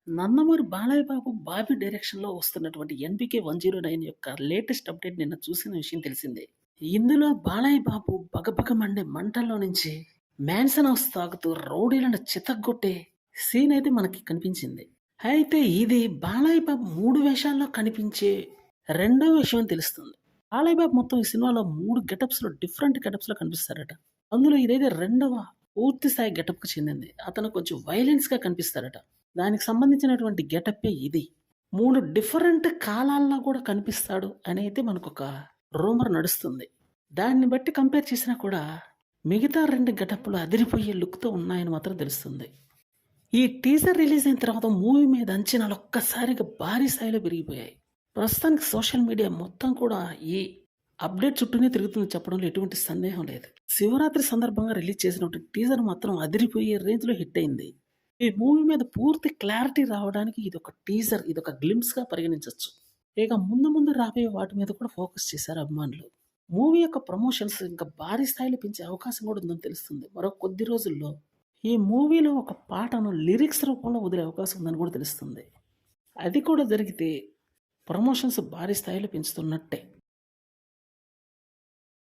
నందమూరి బాలయ్య బాబు, బాబీ డైరెక్షన్‌లో వస్తున్నటువంటి 'ఎన్‌బీకే 109' యొక్క లేటెస్ట్ అప్డేట్ నిన్న చూసిన విషయం తెలిసిందే. ఇందులో బాలయ్య బాబు భగభగ మండే మంటల్లో నుంచి మ్యాన్షన్ హౌస్ తాగుతూ రౌడీలను చితగ్గొట్టే సీన్ అయితే మనకి కనిపించింది. అయితే ఇది బాలయ్య బాబు 3 వేషాల్లో కనిపించే రెండో విషయం అని తెలుస్తుంది. బాలయ్య బాబు మొత్తం ఈ సినిమాలో 3 డిఫరెంట్ గెటప్స్‌లో కనిపిస్తారట. అందులో ఇదైతే రెండవ పూర్తి స్థాయి గెటప్‌కి చెందింది. అతను కొంచెం వైలెన్స్‌గా కనిపిస్తారట. దానికి సంబంధించినటువంటి గెటప్పే ఇది. 3 డిఫరెంట్ కాలాల్లో కూడా కనిపిస్తాడు అనైతే మనకొక రూమర్ నడుస్తుంది. దాన్ని బట్టి కంపేర్ చేసినా కూడా మిగతా 2 గెటప్‌లు అదిరిపోయే లుక్‌తో ఉన్నాయని మాత్రం తెలుస్తుంది. ఈ టీజర్ రిలీజ్ అయిన తర్వాత మూవీ మీద అంచనాలు ఒక్కసారిగా భారీ స్థాయిలో పెరిగిపోయాయి. ప్రస్తుతానికి సోషల్ మీడియా మొత్తం కూడా ఈ అప్డేట్ చుట్టూనే తిరుగుతుందని చెప్పడంలో ఎటువంటి సందేహం లేదు. శివరాత్రి సందర్భంగా రిలీజ్ చేసినటువంటి టీజర్ మాత్రం అదిరిపోయే రేంజ్‌లో హిట్ అయింది. ఈ మూవీ మీద పూర్తి క్లారిటీ రావడానికి ఇదొక టీజర్, ఇదొక గ్లింప్స్‌గా పరిగణించొచ్చు. ఇక ముందు ముందు రాబోయే వాటి మీద కూడా ఫోకస్ చేశారు అభిమానులు. మూవీ యొక్క ప్రమోషన్స్ ఇంకా భారీ స్థాయిలో పెంచే అవకాశం కూడా ఉందని తెలుస్తుంది. మరో కొద్ది రోజుల్లో ఈ మూవీలో ఒక పాటను లిరిక్స్ రూపంలో వదిలే అవకాశం ఉందని కూడా తెలుస్తుంది. అది కూడా జరిగితే ప్రమోషన్స్ భారీ స్థాయిలో పెంచుతున్నట్టే.